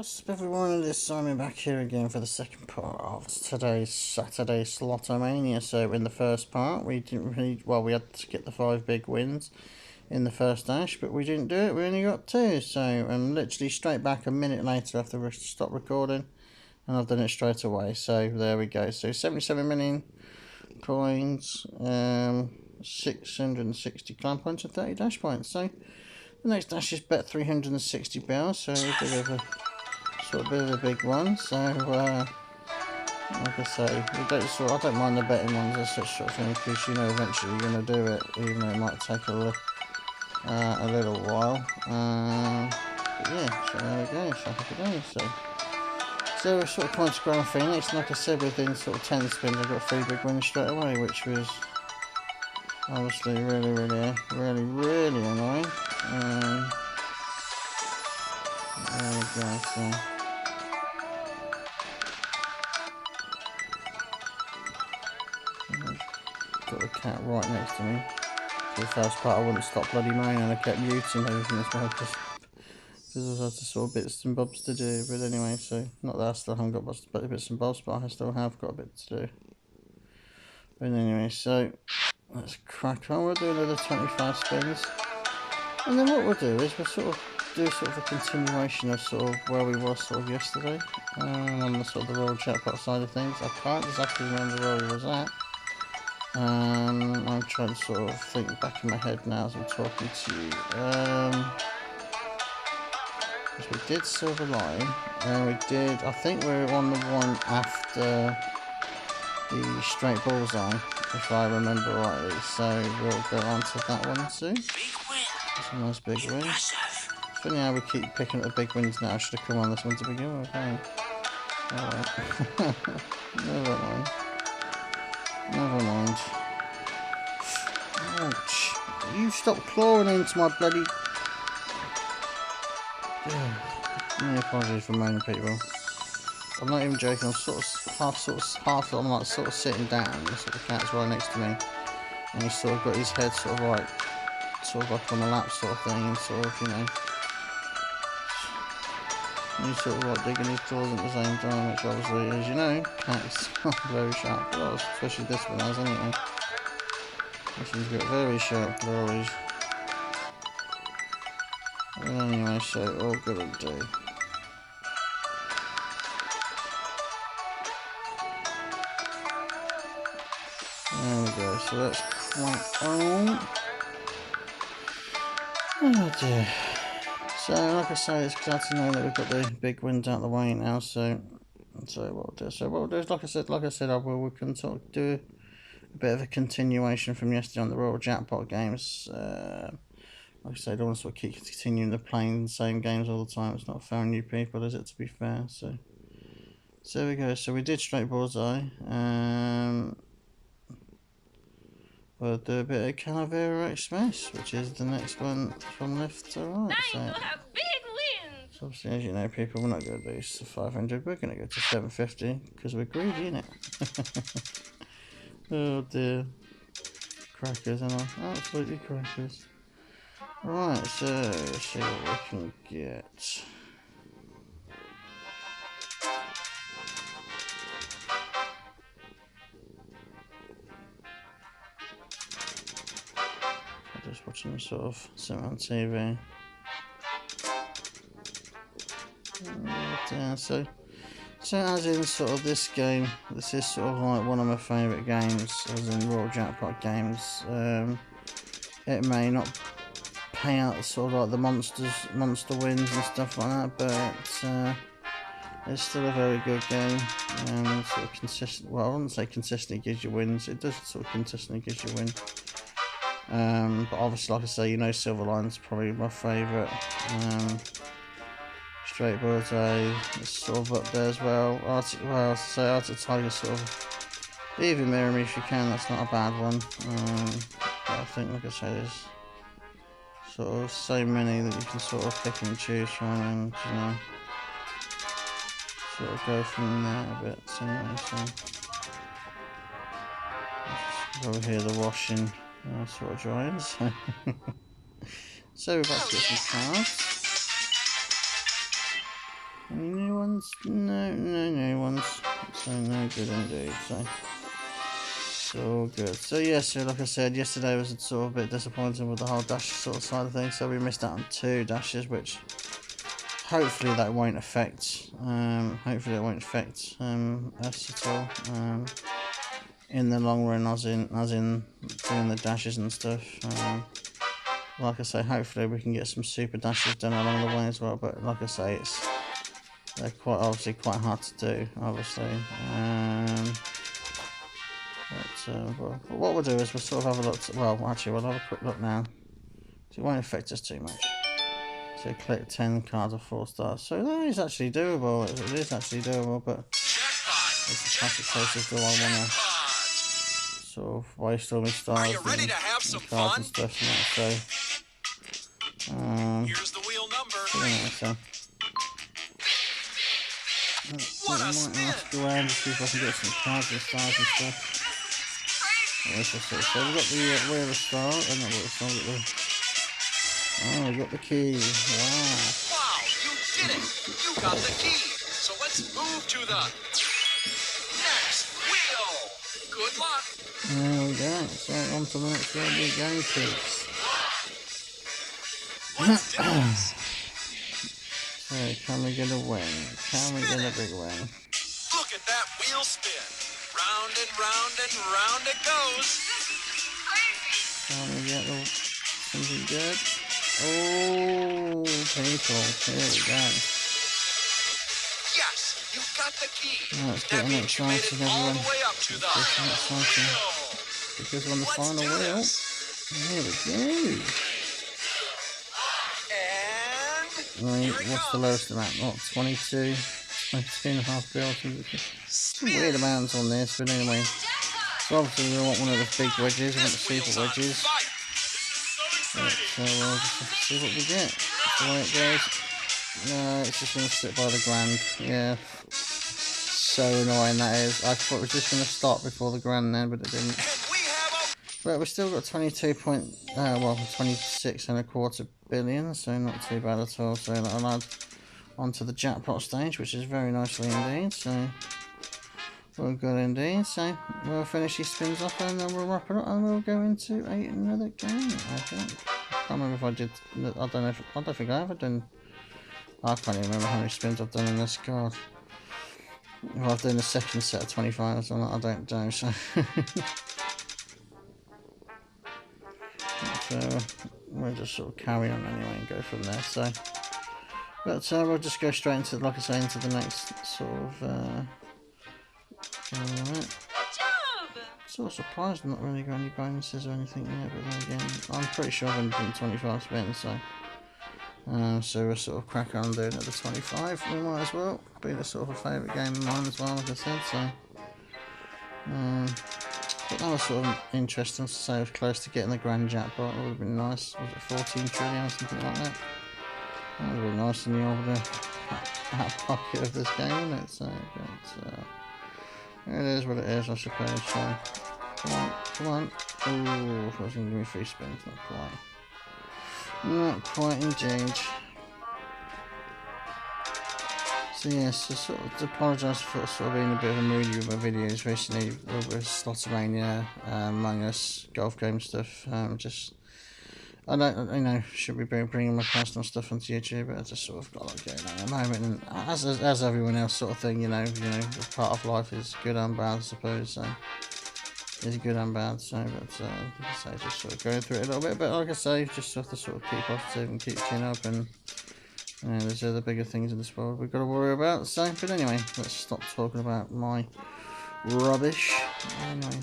What's up everyone, it is Simon back here again for the second part of today's Saturday Slotomania. So in the first part we didn't really, well, we had to get the 5 big wins in the first dash, but we didn't do it, we only got 2. So I'm literally straight back a minute later after we stopped recording and I've done it straight away. So there we go, so 77 million coins, 660 clan points and 30 dash points. So the next dash is bet 360 bells, so a bit of a big one. So like I say, I don't mind the betting ones as such sort of thing, because you know eventually you're going to do it, even though it might take a little while. But yeah, so there we go, so happy days. So we're sort of coming to Grand Phoenix, and like I said, within sort of 10 spins I got 3 big wins straight away, which was obviously really annoying. There we go, so got the cat right next to me. For the first part I wouldn't stop bloody moaning, and I kept muting everything as well because I had to sort of bits and bobs to do. But anyway, so not that I still haven't got bits and bobs, but I still have got a bit to do. But anyway, so let's crack on. We'll do another 25 spins, and then what we'll do is we'll sort of do a continuation of sort of where we were sort of yesterday, on the sort of the Royal Jackpot side of things. I can't exactly remember where we was at. I'm trying to sort of think back in my head now as I'm talking to you. We did Silver Line, and we did, I think we were on the one after the Straight Bullseye, if I remember rightly, so we'll go on to that one soon. That's a nice big win. It's funny how we keep picking up the big wins now. I should have come on this one to begin with. Alright. Never mind. Ouch. You stop clawing into my bloody... Many apologies for moaning, people. I'm not even joking, I'm I'm like sort of sitting down, and the cat's right next to me, and he's sort of got his head sort of like up on the lap sort of thing, and sort of, you know, and he's sort of like digging his claws at the same time, which obviously, as you know, cats got very sharp claws, especially this one has, anyway. This one's got very sharp claws. But anyway, so all good to do. There we go, so let's crack on. Oh dear. So, like I say, it's glad to know that we've got the big wins out of the way now, so what we'll do. So what we'll do is, like I said, we can sort of do a bit of a continuation from yesterday on the Royal Jackpot games. Like I said, I don't want to sort of keep continuing to playing the same games all the time. It's not fair on you people, is it, to be fair? So there we go. So we did Straight Bullseye. We'll do a bit of Calavera Express, which is the next one from left to right. So obviously, as you know, people, we're not going to do 500, we're going to go to 750, because we're greedy, innit? Oh dear. Crackers, and absolutely crackers. Right, so let's see what we can get. I'm just watching sort of something on TV. Yeah, so as in sort of this game, this is sort of like one of my favourite games, as in Royal Jackpot games. It may not pay out sort of like the monster wins and stuff like that, but it's still a very good game, and sort of consistent. Well, I wouldn't say consistently gives you wins. It does sort of consistently gives you wins. But obviously, like I say, you know, Silver Line's probably my favourite. Straight Bullseye is sort of up there as well. Arctic Tiger sort of, even Mirror Me if you can, that's not a bad one. But I think, like I say, there's sort of so many that you can sort of pick and choose from, and, you know, sort of go from there a bit. Anyway, so over here the washing sort of drying. So we're about to get some cards. ones? No new ones. So no good indeed. So it's all good. So yeah, so like I said, yesterday was sort of a bit disappointing with the whole dash sort of side of things. So we missed out on 2 dashes, which hopefully that won't affect. Hopefully it won't affect us at all. In the long run, as in doing the dashes and stuff. Like I say, hopefully we can get some super dashes done along the way as well. But like I say, they're obviously quite hard to do, obviously. But what we'll do is we'll sort of have a look. Well, actually, we'll have a quick look now. So it won't affect us too much. So click 10 cards of 4 stars. So that is actually doable. It is actually doable, but it's a classic case of do I want to sort of waste all my stars and cards and stuff and that. So here's the wheel number. So I might ask around to see if I can get some cards and stars and stuff. So we've got the wheel of stars, and not wheel of stars, we've got the... Oh, we got the key. Wow. Wow, you did it! You got the key. So let's move to the next wheel. Good luck. There we go. So on to the next wheel we go, kids. What's this? So can we get a win? Can we get a big win? Look at that wheel spin. Round and round and round it goes. Can we get something good? Oh, people, here we go. Yes, you got the key. Oh, it's That getting means you made it exciting, all everyone. the way up to the It's getting exciting. wheel. Because we're on the Let's final do wheel. this. Here we go. And Right, what's the lowest amount? What, 22? 22.5 bills. Weird amounts on this, but anyway. So obviously we want one of the big wedges, we want the super wedges. But, so we'll just have to see what we get. That's the way it goes. No, it's just going to sit by the grand. Yeah. So annoying that is. I thought it was just going to stop before the grand then, but it didn't. But we've still got 26.25 billion, so not too bad at all. So that'll add onto the jackpot stage, which is very nicely indeed. So we're good indeed. So we'll finish these spins off and then we'll wrap it up and we'll go into another game. I think. I can't remember if I did. I don't think I ever done. I can't even remember how many spins I've done in this card. If I've done a second set of 25 or not, I don't know. So. So we'll just sort of carry on anyway and go from there. So, but we'll just go straight into, like I say, into the next sort of. Sort of surprised I'm not really got any bonuses or anything yet, but then again, I'm pretty sure I've only done 25 spins, so. So we'll sort of crack on doing another 25. We might as well. Be the sort of a favourite game of mine as well, like I said. So. But that was sort of interesting to say I was close to getting the grand jackpot. It would have been nice. Was it 14 trillion or something like that? That would have been nice in the old back pocket of this game, wouldn't it? So, but, it is what it is, I suppose. So, come on. Oh, if I was going to give me 3 spins, not quite. Not quite indeed. So yes, I sort of apologise for sort of being a bit of a moody with my videos recently with Slotomania, Among Us, golf game stuff. I don't, should be bringing my personal stuff onto YouTube, but I just sort of got a lot going on at the moment, and as everyone else sort of thing, part of life is good and bad, I suppose. So it's good and bad. So, but like I say, just sort of going through it a little bit. But like I say, just have to sort of keep positive and keep chin up and. There's other bigger things in this world we've got to worry about. So, but anyway, let's stop talking about my rubbish. Anyway,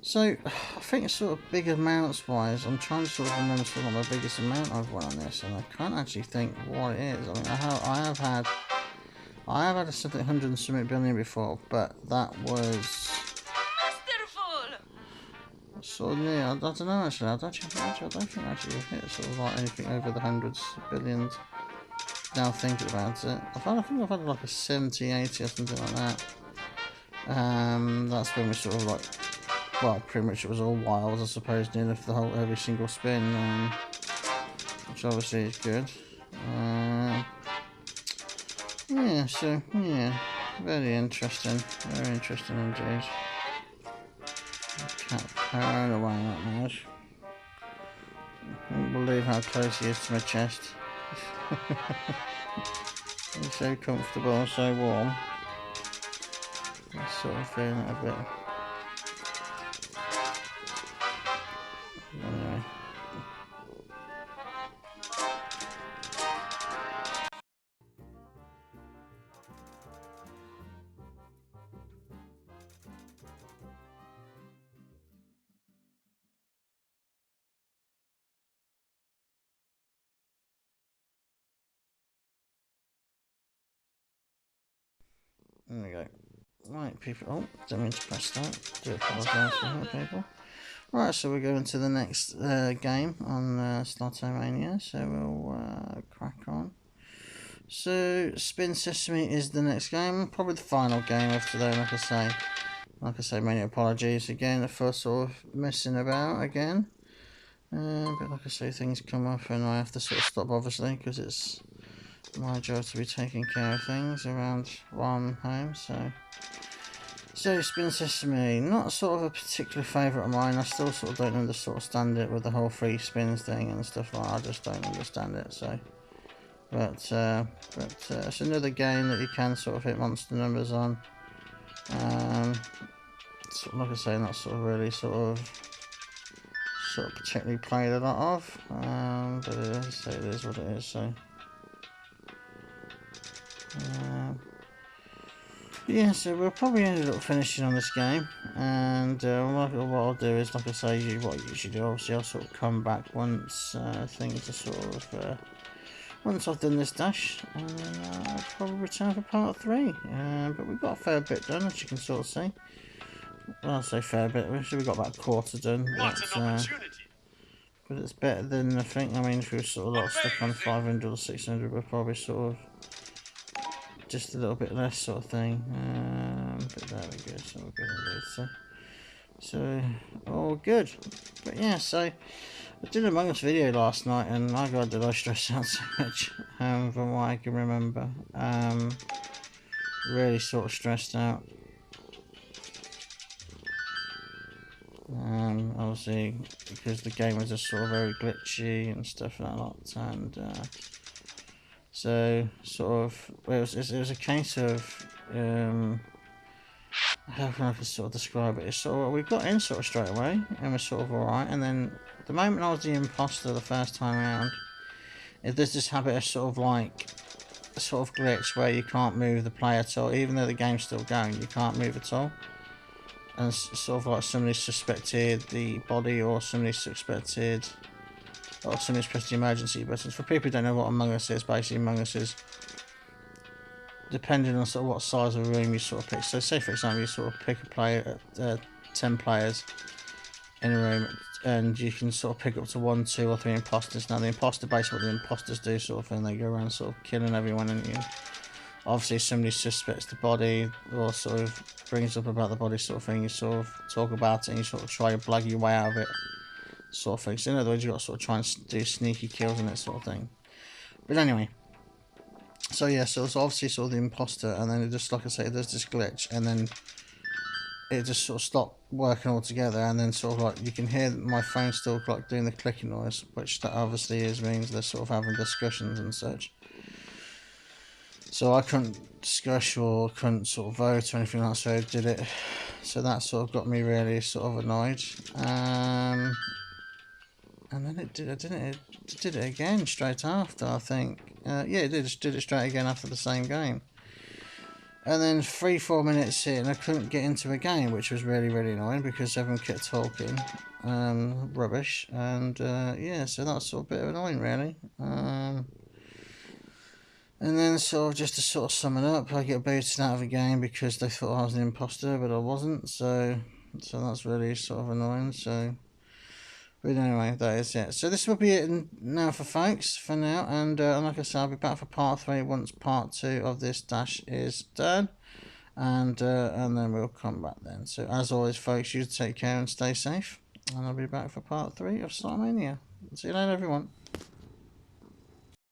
so I think sort of big amounts wise, I'm trying to sort of remember sort of my biggest amount I've won on this, and I can't actually think what it is. I mean, I have had a something 100 and something billion before, but that was sort of near. I don't know actually. I don't think we've hit sort of like anything over the hundreds of billions. Now thinking about it, I think I've had like a 70, 80 or something like that. That's when we sort of like, well, pretty much it was all wild, I suppose, nearly for every single spin, which obviously is good. Yeah, so, yeah, very interesting indeed. Cat powering away like that. I can't believe how close he is to my chest. He's so comfortable, so warm. I'm sort of feeling it a bit. Anyway. There we go. Right, people. Oh, didn't mean to press that. Do apologise for that, people. Right, so we're going to the next game on Slotomania, so we'll crack on. So, Spin Sesame is the next game, probably the final game of today, like I say, many apologies again for sort of messing about again. But like I say, things come up and I have to sort of stop, obviously, because it's my job to be taking care of things around while I'm home, so Spin Sesame, not sort of a particular favourite of mine. I still sort of don't understand it with the whole free spins thing and stuff like that. I just don't understand it, so. But it's another game that you can sort of hit monster numbers on. Sort of, like I say, not sort of really sort of particularly played a lot of. But as I say, it is what it is, so. Yeah, so we'll probably ended up finishing on this game, and what I'll do is, like I say, what I usually do, obviously I'll sort of come back once things are sort of, once I've done this dash, and then I'll probably return for part 3, but we've got a fair bit done, as you can sort of see. Well, I'll say fair bit, we've got about a quarter done, but it's better than I think. I mean, if we were sort of like stuck on 500 or 600, we're probably sort of just a little bit less sort of thing, but there we go, so we're good on this, so all good. But yeah, so I did a Among Us video last night, and my god did I stress out so much, from what I can remember. Really sort of stressed out. Obviously because the game was just sort of very glitchy and stuff like that, and so sort of it was a case of how can I sort of describe it? It's sort of, we got in sort of straight away and we're sort of alright, and then the moment I was the imposter the first time around, there's this habit of sort of like a sort of glitch where you can't move the player at all, even though the game's still going, you can't move at all. And it's sort of like somebody suspected the body, or somebody suspected, or somebody's pressed the emergency buttons. For people who don't know what Among Us is, basically Among Us is, depending on sort of what size of room you sort of pick. So say for example you sort of pick a player, 10 players in a room, and you can sort of pick up to 1, 2 or 3 imposters. Now the imposter, basically what the imposters do sort of thing, they go around sort of killing everyone, and you obviously if somebody suspects the body or sort of brings up about the body sort of thing, you sort of talk about it and you sort of try to blag your way out of it sort of thing. So in other words, you've got to sort of try and do sneaky kills and that sort of thing. But anyway, so yeah, so it's obviously sort of the imposter, and then it just, like I say, there's this glitch, and then it just sort of stopped working altogether, and then sort of like you can hear my phone still like doing the clicking noise, which that obviously means they're sort of having discussions and such. So I couldn't discuss or couldn't sort of vote or anything like that, so I did it. So that sort of got me really sort of annoyed. And then it did it again straight after, I think. Yeah, it did it straight again after the same game. And then 3-4 minutes in, I couldn't get into a game, which was really, really annoying because everyone kept talking rubbish. And yeah, so that's sort of a bit annoying, really. And then sort of just to sort of sum it up, I get booted out of a game because they thought I was an imposter, but I wasn't. So that's really sort of annoying. So, but anyway, that is it. So this will be it now for folks for now. And like I said, I'll be back for part 3 once part 2 of this dash is done. And then we'll come back then. So as always, folks, you take care and stay safe. And I'll be back for part 3 of Slotomania. See you later, everyone.